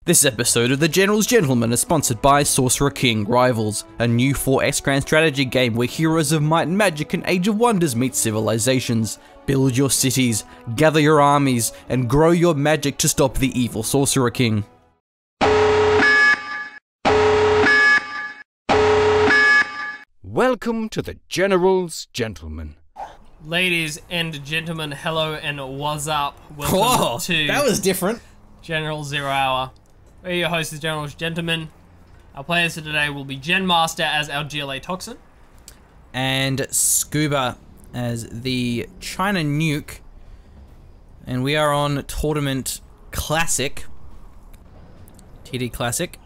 This episode of The General's Gentleman is sponsored by Sorcerer King Rivals, a new 4X grand strategy game where heroes of might and magic and Age of Wonders meet civilizations. Build your cities, gather your armies, and grow your magic to stop the evil Sorcerer King. Welcome to The General's Gentleman. Ladies and gentlemen, hello and what's up? Welcome Whoa, to that was different. General Zero Hour. We're your hosts, the General's Gentlemen. Our players for today will be Genmaster as our GLA Toxin. And Scuba as the China Nuke. And we are on Tournament Classic. TD Classic.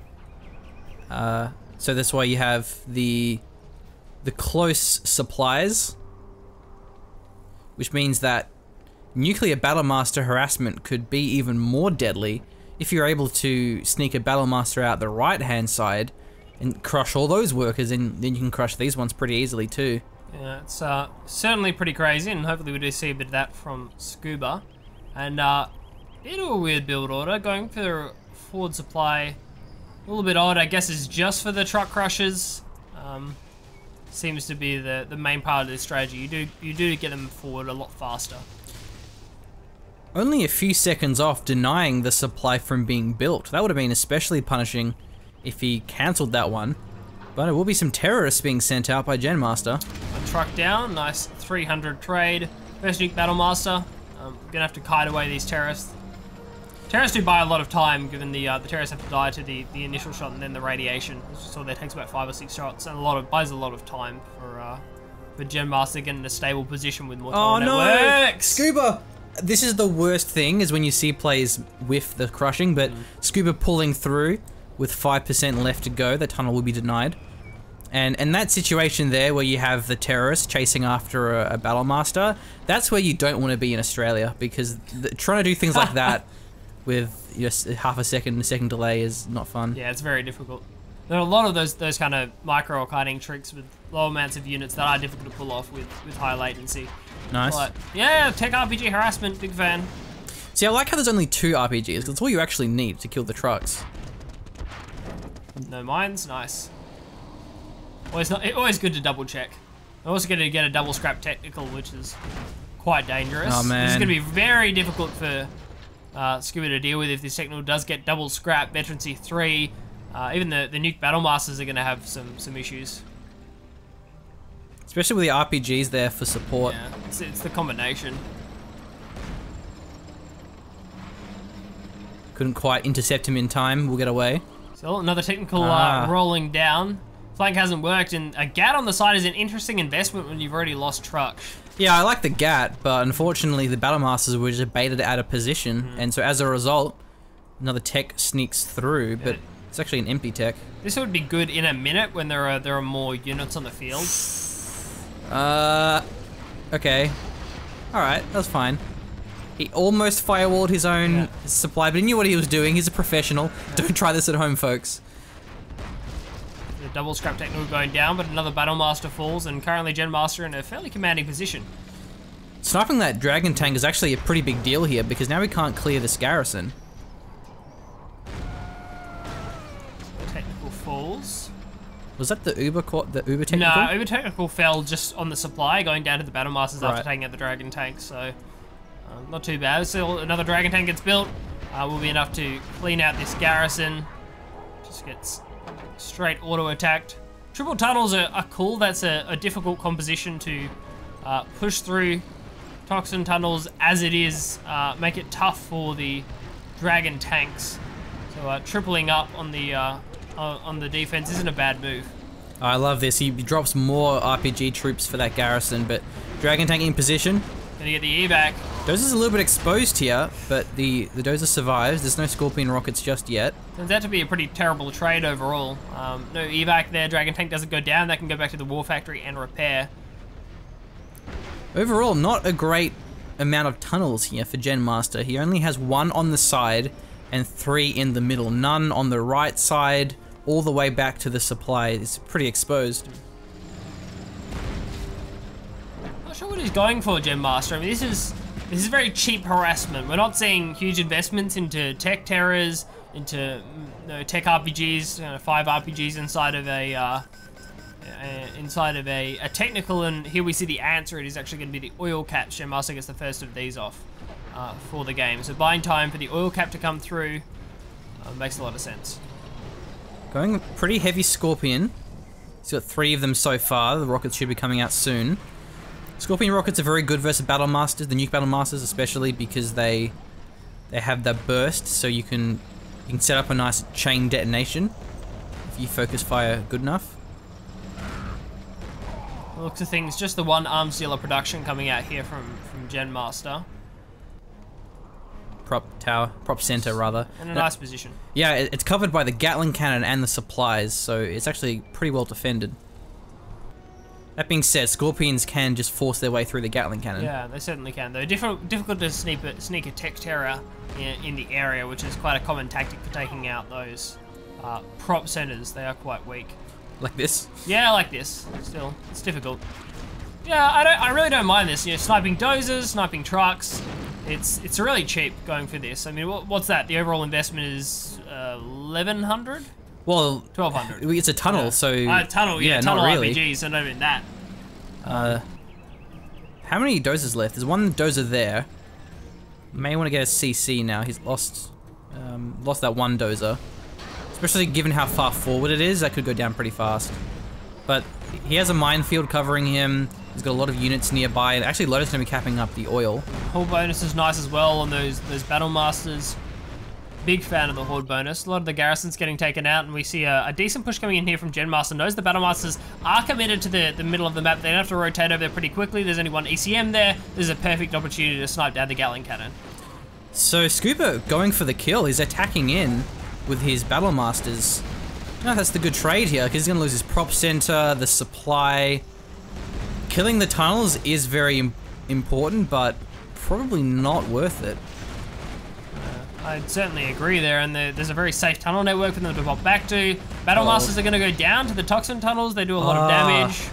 So that's why you have the close supplies. Which means that nuclear Battlemaster harassment could be even more deadly if you're able to sneak a Battlemaster out the right-hand side and crush all those workers, and then you can crush these ones pretty easily too. Yeah, it's certainly pretty crazy, and hopefully we do see a bit of that from Scuba. And bit of a weird build order, going for forward supply. A little bit odd, I guess, is just for the truck crushers. Seems to be the main part of this strategy. You do get them forward a lot faster. Only a few seconds off denying the supply from being built. That would have been especially punishing if he cancelled that one. But it will be some terrorists being sent out by Genmaster. A truck down, nice 300 trade. First Nuke Battlemaster. Gonna have to kite away these terrorists. Terrorists do buy a lot of time, given the terrorists have to die to the initial shot and then the radiation. So that takes about 5 or 6 shots, and buys a lot of time for Genmaster getting in a stable position with more time. Oh no! Networks. Scuba! This is the worst thing, is when you see plays whiff the crushing, but Scuba pulling through with 5% left to go, the tunnel will be denied. And that situation there where you have the terrorists chasing after a Battlemaster, that's where you don't want to be in Australia, because trying to do things like that with just half a second delay is not fun. Yeah, it's very difficult. There are a lot of those kind of micro kiting tricks with low amounts of units that are difficult to pull off with high latency. Nice. But yeah, tech RPG harassment, big fan. See, I like how there's only 2 RPGs, because that's all you actually need to kill the trucks. No mines, nice. Always good to double check. I'm also going to get a double scrap technical, which is quite dangerous. Oh man. This is going to be very difficult for Scuba to deal with if this technical does get double scrap, veterancy 3. Even the Nuke Battlemasters are going to have some issues. Especially with the RPGs there for support. Yeah, it's the combination. Couldn't quite intercept him in time, we'll get away. So another technical rolling down. Flank hasn't worked, and a GAT on the side is an interesting investment when you've already lost truck. Yeah, I like the GAT, but unfortunately the Battlemasters were just baited out of position, and so as a result, another tech sneaks through, but it's actually an empty tech. This would be good in a minute when there are more units on the field. Okay. Alright, that's fine. He almost firewalled his own supply, but he knew what he was doing. He's a professional. Don't try this at home, folks. The double scrap technical going down, but another Battlemaster falls, and currently Genmaster in a fairly commanding position. Sniping that dragon tank is actually a pretty big deal here, because now we can't clear this garrison. Technical falls. Was that the Uber technical? No, Uber technical fell just on the supply, going down to the Battlemasters after taking out the dragon tank, so not too bad. Still, another dragon tank gets built. Will be enough to clean out this garrison. Just gets straight auto-attacked. Triple tunnels are cool. That's a difficult composition to push through. Toxin tunnels, as it is, make it tough for the dragon tanks. So tripling up on the defense isn't a bad move. I love this. He drops more RPG troops for that garrison, but dragon tank in position. Gonna get the evac. Dozer's a little bit exposed here, but the Dozer survives. There's no Scorpion rockets just yet. Turns out to be a pretty terrible trade overall. No evac there. Dragon tank doesn't go down. That can go back to the war factory and repair. Overall, not a great amount of tunnels here for Genmaster. He only has 1 on the side and 3 in the middle. None on the right side, all the way back to the supply. It's pretty exposed. Not sure what he's going for, Genmaster. I mean, this is very cheap harassment. We're not seeing huge investments into tech terrors, into tech RPGs, 5 RPGs inside of a technical, and here we see the answer. It is actually going to be the oil cap. Genmaster gets the first of these off for the game. So buying time for the oil cap to come through makes a lot of sense. Going pretty heavy Scorpion. He's got 3 of them so far. The rockets should be coming out soon. Scorpion rockets are very good versus Battle Masters, the Nuke Battle Masters especially, because they have that burst, so you can set up a nice chain detonation if you focus fire good enough. Looks of things, just the one arms dealer production coming out here from Genmaster. Prop center rather. In a nice position. Yeah, it's covered by the Gatling cannon and the supplies, so it's actually pretty well defended. That being said, Scorpions can just force their way through the Gatling cannon. Yeah, they certainly can. Though difficult to sneak a tech terror in the area, which is quite a common tactic for taking out those prop centers. They are quite weak. Like this? Yeah, like this. Still, it's difficult. Yeah, I really don't mind this. You know, sniping dozers, sniping trucks. It's really cheap going for this. I mean, what's that? The overall investment is 1,100. Well, 1,200. It's a tunnel, yeah. so tunnel, yeah, tunnel not really. RPG, so not even that. How many dozers left? There's one dozer there. May want to get a CC now. He's lost that one dozer. Especially given how far forward it is, that could go down pretty fast. But he has a minefield covering him. He's got a lot of units nearby. And actually, Lotus is going to be capping up the oil. Horde bonus is nice as well on those Battle Masters. Big fan of the Horde bonus. A lot of the garrisons getting taken out, and we see a decent push coming in here from Genmaster. Knows the Battle Masters are committed to the middle of the map. They don't have to rotate over there pretty quickly. There's only one ECM there. This is a perfect opportunity to snipe down the Gatling cannon. So Scuba going for the kill. He's attacking in with his Battle Masters. No, that's the good trade here, because he's going to lose his prop center, the supply. Killing the tunnels is very important, but probably not worth it. I'd certainly agree there, and there's a very safe tunnel network for them to pop back to. Battle Masters are going to go down to the Toxin tunnels. They do a lot of damage.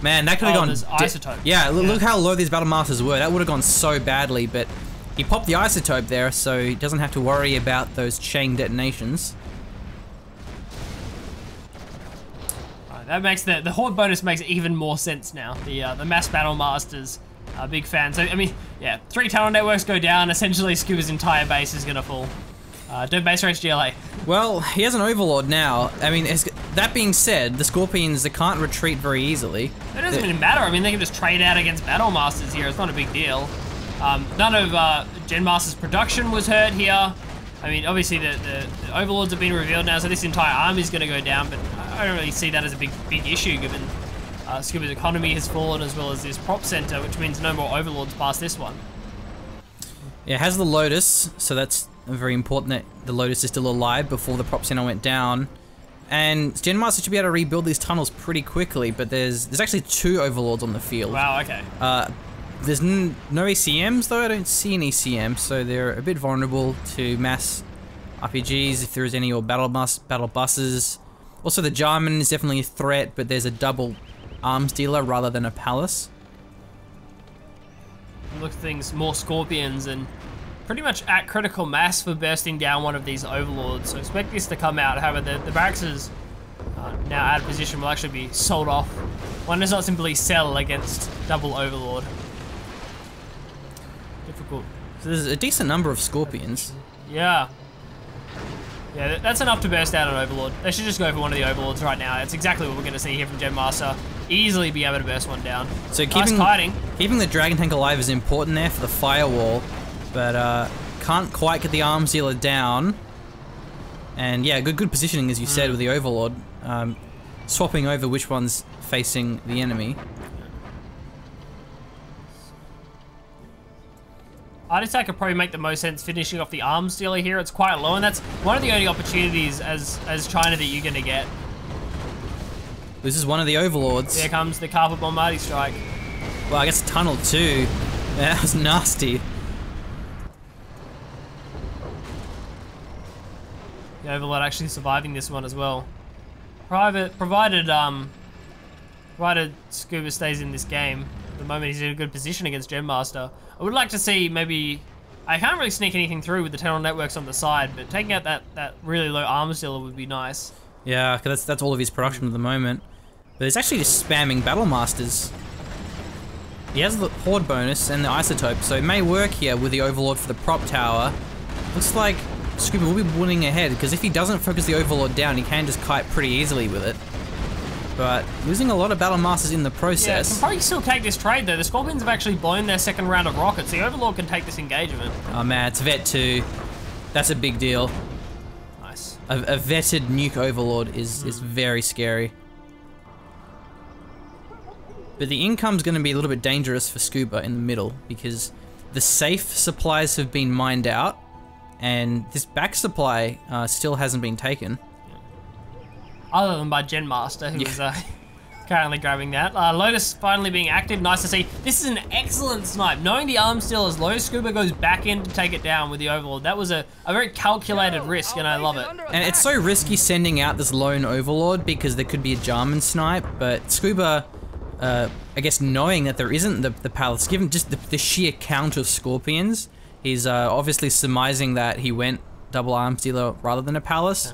Man, that could have gone... There's Isotope. Yeah, look how low these Battle Masters were. That would have gone so badly, but he popped the Isotope there, so he doesn't have to worry about those chain detonations. That makes the Horde bonus makes even more sense now. The mass Battle Masters are big fans. So, I mean, yeah, 3 tunnel networks go down. Essentially, Scuba's entire base is going to fall. Don't base race GLA. Well, he has an Overlord now. I mean, that being said, the Scorpions, they can't retreat very easily. It doesn't even matter. I mean, they can just trade out against Battle Masters here. It's not a big deal. None of Genmaster's production was hurt here. I mean, obviously the Overlords have been revealed now, so this entire army is going to go down, but I don't really see that as a big issue, given Scuba's economy has fallen, as well as this prop center, which means no more Overlords past this one. Yeah, it has the Lotus, so that's very important that the Lotus is still alive before the prop center went down. And Genmaster should be able to rebuild these tunnels pretty quickly, but there's actually 2 Overlords on the field. Wow, okay. There's no ECMs though. I don't see an ECM, so they're a bit vulnerable to mass RPGs if there is any, or battle buses. Also, the Jarman is definitely a threat, but there's a double arms dealer rather than a palace. Look at things, more Scorpions, and pretty much at critical mass for bursting down one of these Overlords. So expect this to come out. However, the barracks is now out of position, will actually be sold off. One does not simply sell against double Overlord. Difficult. So there's a decent number of Scorpions. Yeah. Yeah, that's enough to burst out an Overlord. They should just go for one of the Overlords right now. It's exactly what we're going to see here from Genmaster. Easily be able to burst one down. So nice keeping the Dragon Tank alive is important there for the firewall, but can't quite get the arms dealer down. And yeah, good positioning, as you said, with the Overlord. Swapping over which one's facing the enemy. Art attack could probably make the most sense finishing off the arms dealer here. It's quite low, and that's one of the only opportunities as China that you're going to get. This is one of the Overlords. There comes the Carpet Bombardier strike. Well, I guess tunnel too. Yeah, that was nasty. The Overlord actually surviving this one as well. Provided Scuba stays in this game. At the moment, he's in a good position against Genmaster. I would like to see maybe I can't really sneak anything through with the tunnel networks on the side, but taking out that really low armor dealer would be nice. Yeah, because that's all of his production at the moment. But he's actually just spamming Battle Masters. He has the Horde bonus and the Isotope, so it may work here with the Overlord for the prop tower. Looks like Scuba will be winning ahead, because if he doesn't focus the Overlord down, he can just kite pretty easily with it. But losing a lot of Battle Masters in the process. Yeah, can probably still take this trade though. The Scorpions have actually blown their second round of rockets. The Overlord can take this engagement. Oh man, it's Vet 2. That's a big deal. Nice. A vetted Nuke Overlord is very scary. But the income's going to be a little bit dangerous for Scuba in the middle, because the safe supplies have been mined out, and this back supply still hasn't been taken. Other than by Genmaster, who is currently grabbing that. Lotus finally being active, nice to see. This is an excellent snipe. Knowing the arm still is low, Scuba goes back in to take it down with the Overlord. That was a very calculated risk, and I love it. And it's so risky sending out this lone Overlord, because there could be a Jarman snipe, but Scuba, I guess knowing that there isn't the palace, given just the sheer count of Scorpions, he's obviously surmising that he went double arms dealer rather than a palace.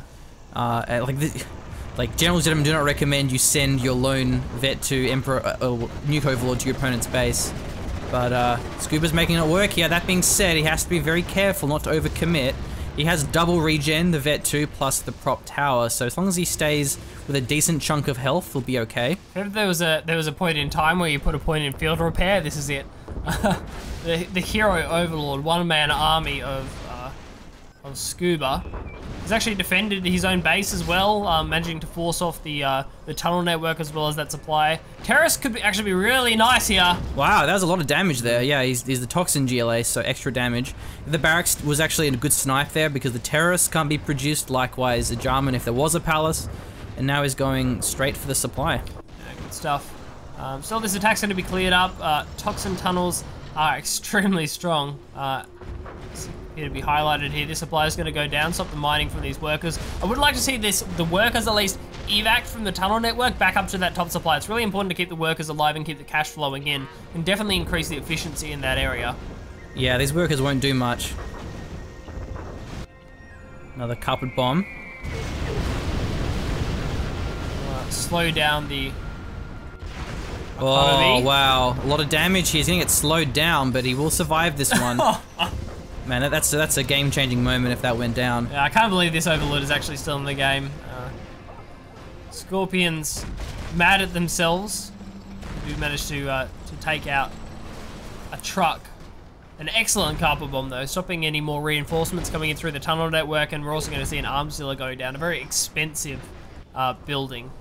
Like, general gentlemen do not recommend you send your lone vet to Emperor or Nuke Overlord to your opponent's base. But Scuba's making it work here. That being said, he has to be very careful not to overcommit. He has double regen, the vet 2 plus the prop tower, so as long as he stays with a decent chunk of health, he'll be okay. If there was a point in time where you put a point in field repair, this is it. the hero Overlord, one-man army of Scuba. He's actually defended his own base as well, managing to force off the tunnel network as well as that supply. Terrace could actually be really nice here. Wow, that was a lot of damage there. Yeah, he's the Toxin GLA, so extra damage. The barracks was actually a good snipe there because the Terrace can't be produced, likewise a Jarman if there was a palace, and now he's going straight for the supply. Yeah, good stuff. Still, this attack's going to be cleared up. Toxin tunnels are extremely strong. To be highlighted here. This supply is going to go down, stop the mining from these workers. I would like to see the workers at least evac from the tunnel network back up to that top supply. It's really important to keep the workers alive and keep the cash flowing in, and definitely increase the efficiency in that area. Yeah, these workers won't do much. Another carpet bomb. Slow down the economy. Oh wow, a lot of damage here. He's going to get slowed down, but he will survive this one. Man, that's a game-changing moment if that went down. Yeah, I can't believe this Overlord is actually still in the game. Scorpions mad at themselves. Who managed to take out a truck. An excellent carpet bomb though, stopping any more reinforcements coming in through the tunnel network, and we're also going to see an arms dealer go down. A very expensive building.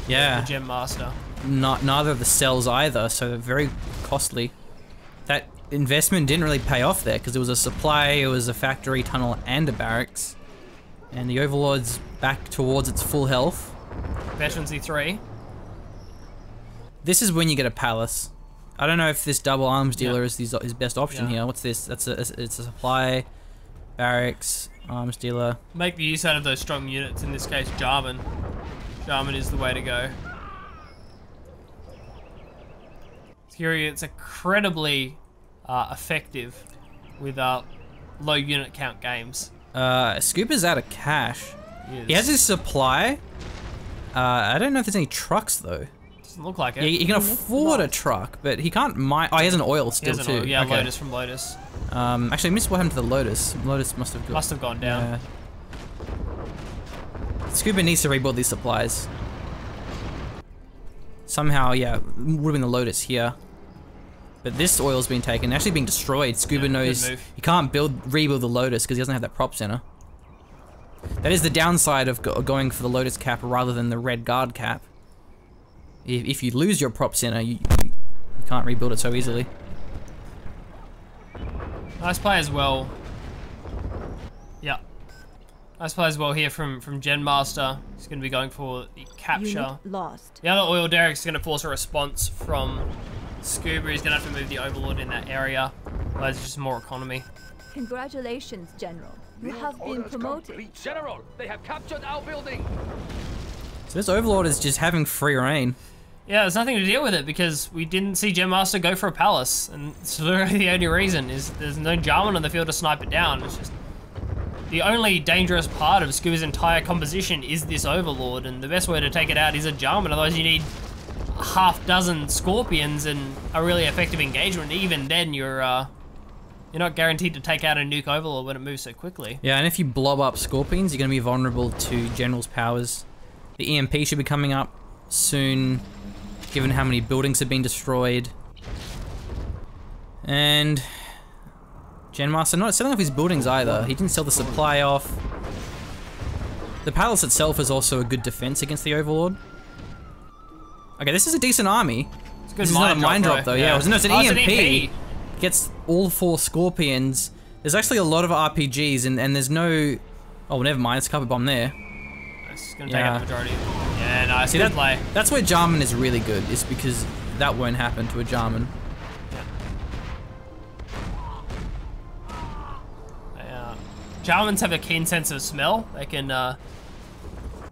Yeah. The Genmaster. Neither of the cells either, so they're very costly. That investment didn't really pay off there because it was a supply, it was a factory, tunnel, and a barracks. And the Overlord's back towards its full health. Veterancy 3. This is when you get a palace. I don't know if this double arms dealer is his best option here. What's this? It's a supply, barracks, arms dealer. Make the use out of those strong units, in this case Jarman. Jarman is the way to go. It's incredibly effective with low unit count games. Scuba's out of cash. He has his supply. I don't know if there's any trucks though. Doesn't look like it. He can afford a truck, but he can't mine. Oh, he has an oil still too. Yeah, okay. Lotus from Lotus. Actually, I missed what happened to the Lotus. Lotus must have gone down. Scuba needs to rebuild these supplies. Somehow, yeah, would have been the Lotus here. But this oil's been taken, actually being destroyed. Scuba knows he can't rebuild the Lotus because he doesn't have that prop center. That is the downside of going for the Lotus cap rather than the red guard cap. If you lose your prop center, you can't rebuild it so easily. Nice play as well. Yeah. Nice play as well here from Genmaster. He's going to be going for the capture. Unit lost. The other oil derrick's going to force a response from Scuba. He's going to have to move the Overlord in that area. Otherwise, it's just more economy. Congratulations, General. You have been promoted. General, they have captured our building. So this Overlord is just having free reign. Yeah, there's nothing to deal with it because we didn't see Genmaster go for a palace, and it's literally the only reason is there's no Jarman on the field to snipe it down. It's just the only dangerous part of Scuba's entire composition is this Overlord, and the best way to take it out is a Jarman. Otherwise, you need half dozen Scorpions and a really effective engagement. Even then, you're not guaranteed to take out a Nuke Overlord when it moves so quickly. Yeah, and if you blob up Scorpions, you're going to be vulnerable to General's powers. The EMP should be coming up soon, given how many buildings have been destroyed. And Genmaster not selling off his buildings either. He didn't sell the supply off. The palace itself is also a good defense against the Overlord. Okay, this is a decent army. It's a good this is not a mine drop though. Yeah, it's an EMP. Gets all 4 Scorpions. There's actually a lot of RPGs and there's no... Oh, never mind. It's a carpet bomb there. It's gonna take out the majority. Yeah, nice. See, Good play. That's where Jarman is really good. It's because that won't happen to a Jarman. Jarmans have a keen sense of smell. They can,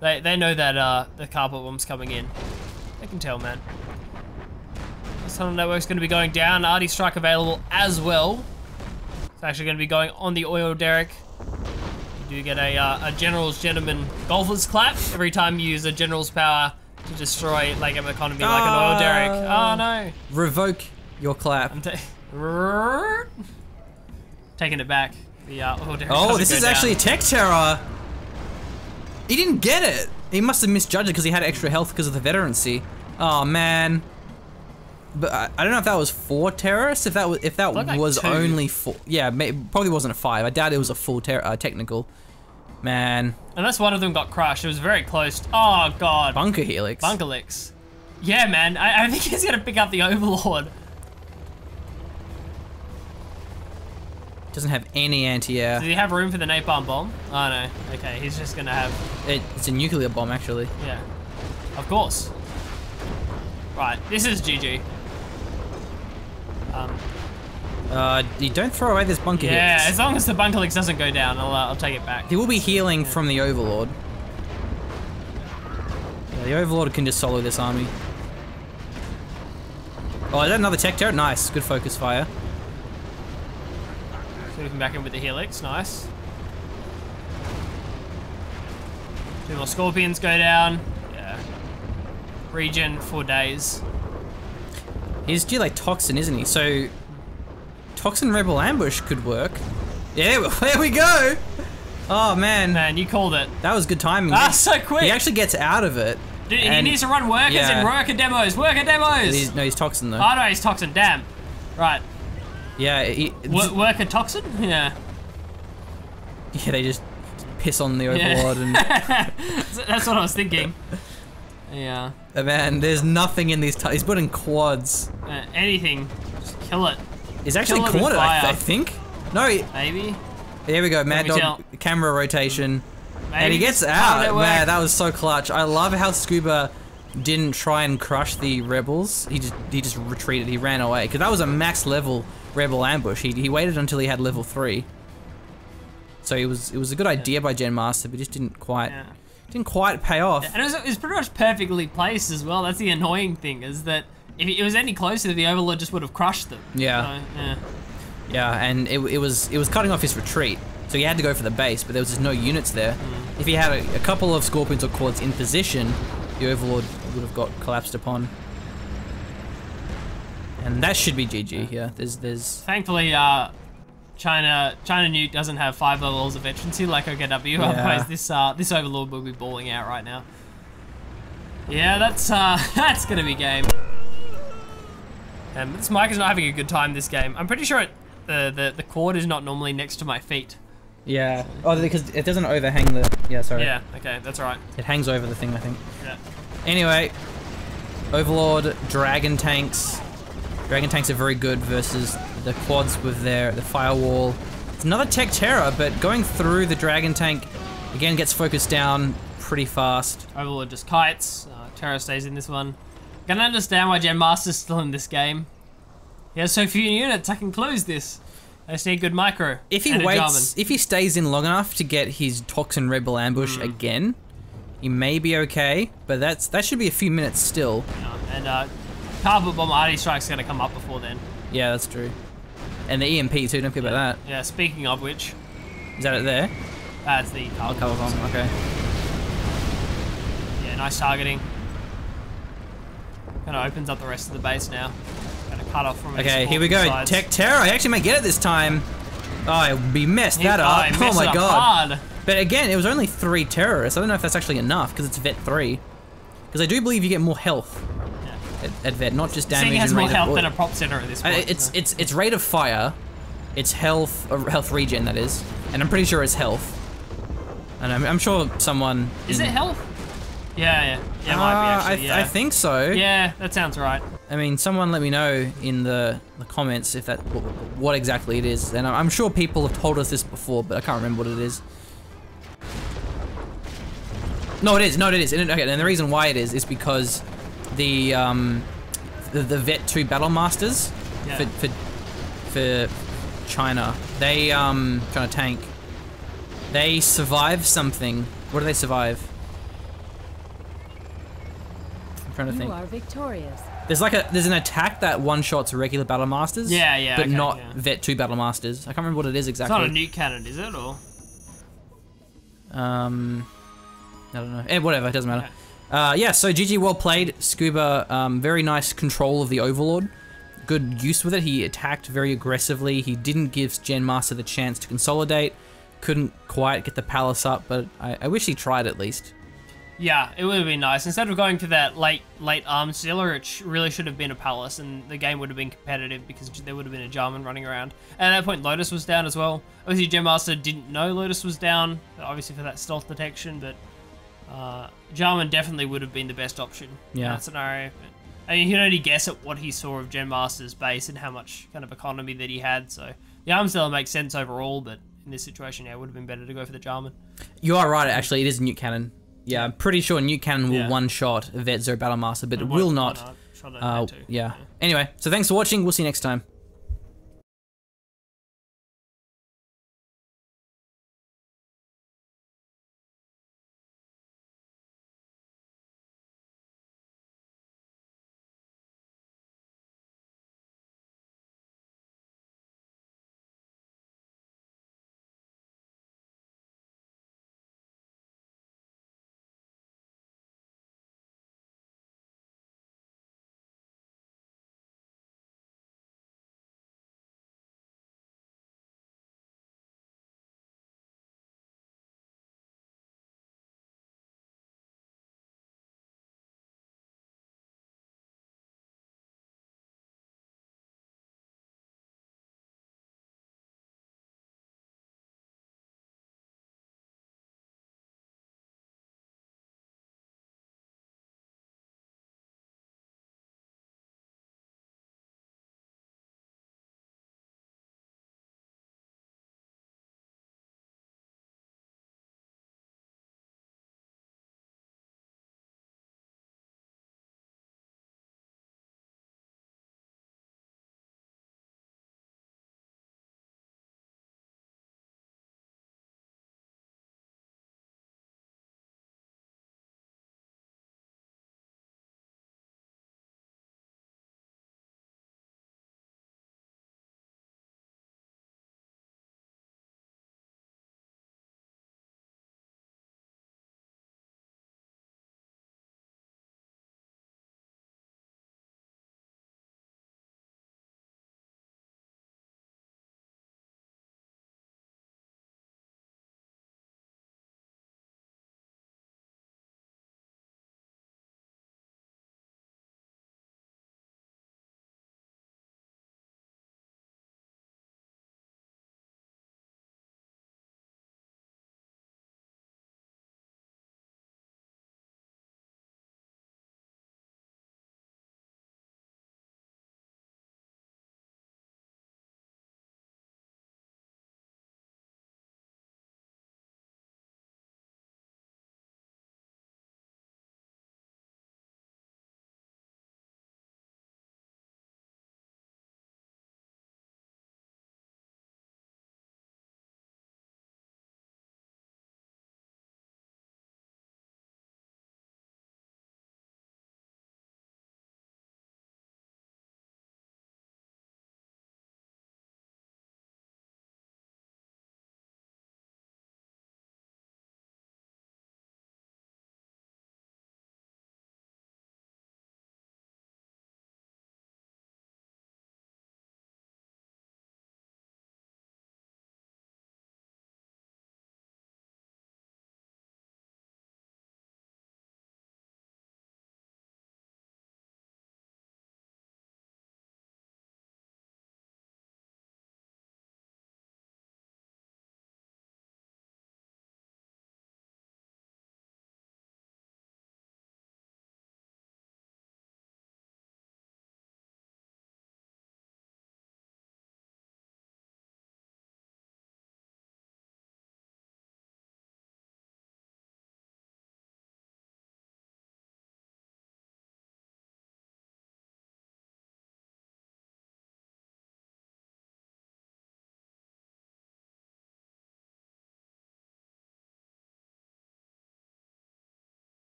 they know that the carpet bomb's coming in. They can tell, man. This tunnel network's going to be going down. Arty strike available as well. It's actually going to be going on the oil derrick. You do get a General's Gentleman Golfer's Clap every time you use a General's power to destroy like an economy like an oil derrick. Oh no! Revoke your clap. I'm taking it back. The oil derrick. Oh, this is actually a tech terror. He didn't get it. He must have misjudged it because he had extra health because of the veterancy. Oh man. But I don't know if that was 4 terrorists. If that was like 2. only 4, yeah, probably wasn't a 5. I doubt it was a full technical. Man. Unless one of them got crushed, it was very close. Oh god. Bunker Helix. Bunkerlix. Yeah, man. I think he's gonna pick up the Overlord. Doesn't have any anti-air. Does he have room for the napalm bomb? Oh no. Okay, he's just gonna have. It's a nuclear bomb, actually. Yeah. Of course. Right. This is GG. You don't throw away this bunker hit. Yeah, as long as the Bunkerlix doesn't go down, I'll take it back. He will be healing from the Overlord. Yeah, the Overlord can just solo this army. Oh, is that another tech turret? Nice, good focus fire. Sweeping back in with the Helix, nice. 2 more Scorpions go down. Yeah. Regen 4 days. He's due like Toxin, isn't he? So Toxin Rebel Ambush could work. Yeah, there we go. Oh man. Man, you called it. That was good timing. Ah, so quick. He actually gets out of it. Dude, he needs to run workers and worker demos. Worker demos. No, he's Toxin though. Oh no, he's Toxin. Damn. Right. Yeah. Worker Toxin? Yeah. Yeah, they just piss on the Overlord and. That's what I was thinking. Yeah. Man, there's nothing in these. He's putting quads. Anything, just kill it. He's actually cornered, I think. No. Maybe. There we go, Mad Dog camera rotation. Maybe And he gets out. Man, that was so clutch. I love how Scuba didn't try and crush the rebels. He just retreated. He ran away because that was a max level rebel ambush. He waited until he had level 3. So it was a good idea by Genmaster, but just didn't quite pay off. And it was pretty much perfectly placed as well. That's the annoying thing, is that if it was any closer, the Overlord just would have crushed them. Yeah. So, yeah. Yeah, and it was cutting off his retreat, so he had to go for the base, but there was just no units there. If he had a couple of Scorpions or Quads in position, the Overlord would have got collapsed upon. And that should be GG here. There's Thankfully, China Nuke doesn't have 5 levels of veterancy like OKW, otherwise this Overlord will be balling out right now. Yeah, that's gonna be game. This Mike is not having a good time this game. I'm pretty sure the cord is not normally next to my feet. Yeah. Oh, because it doesn't overhang the... Yeah, sorry. Yeah, okay, that's alright. It hangs over the thing, I think. Yeah. Anyway, Overlord, Dragon Tanks. Dragon Tanks are very good versus the Quads with the firewall. It's another Tech Terror, but going through the Dragon Tank, again, gets focused down pretty fast. Overlord just kites. Terror stays in this one. I can understand why Genmaster's still in this game. He has so few units, I can close this. I just need good micro. If he waits, if he stays in long enough to get his Toxin Rebel ambush again, He may be okay, but that should be a few minutes still. And Carpet Bomb Arty Strike's going to come up before then. Yeah, that's true. And the EMP too, don't forget about that. Yeah, speaking of which... Is that it there? That's the Carpet Bomb, okay. Yeah, nice targeting. Kind of opens up the rest of the base now. Going to cut off from Okay, here we go. sides. Tech Terror. I actually may get it this time. Oh, we messed that up. He Oh messed my it up god. hard. But again, it was only 3 terrorists. I don't know if that's actually enough because it's Vet 3. Because I do believe you get more health at Vet, not just damage. He has and more rate of health bullet. than a prop center at this point. It's rate of fire, it's health, or health regen that is, and I'm pretty sure it's health. And I'm sure someone. Is it health? Yeah, it might be actually. Yeah. I think so. Yeah, that sounds right. I mean, someone let me know in the comments if that what exactly it is, and I'm sure people have told us this before, but I can't remember what it is. No, it is. No, it is. Okay, and the reason why it is because the Vet 2 Battle Masters for China, they China tank, they survive something. What do they survive? I'm trying to think. You are victorious. There's an attack that one-shots regular Battle Masters. Yeah, but okay, not yeah. Vet 2 Battle Masters. I can't remember what it is It's exactly. not a nuke cannon, is it, or? I don't know. Whatever, it doesn't matter. Okay. Yeah, so GG, well played. Scuba, very nice control of the Overlord. Good use with it. He attacked very aggressively. He didn't give Genmaster the chance to consolidate. Couldn't quite get the palace up, but I wish he tried at least. Yeah, it would have been nice. Instead of going for that late arms sealer, it really should have been a palace, and the game would have been competitive because there would have been a Jarman running around. And at that point, Lotus was down as well. Obviously, Genmaster didn't know Lotus was down, obviously for that stealth detection, but Jarman definitely would have been the best option in that scenario. But, I mean, he could only guess at what he saw of Genmaster's base and how much kind of economy that he had, so the arms sealer makes sense overall, but in this situation, yeah, it would have been better to go for the Jarman. You are right, actually. It is Nuke Cannon. Yeah, I'm pretty sure Nuke Cannon will one-shot Vet 0 Battle Master, but it will not. Yeah. Anyway, so thanks for watching. We'll see you next time.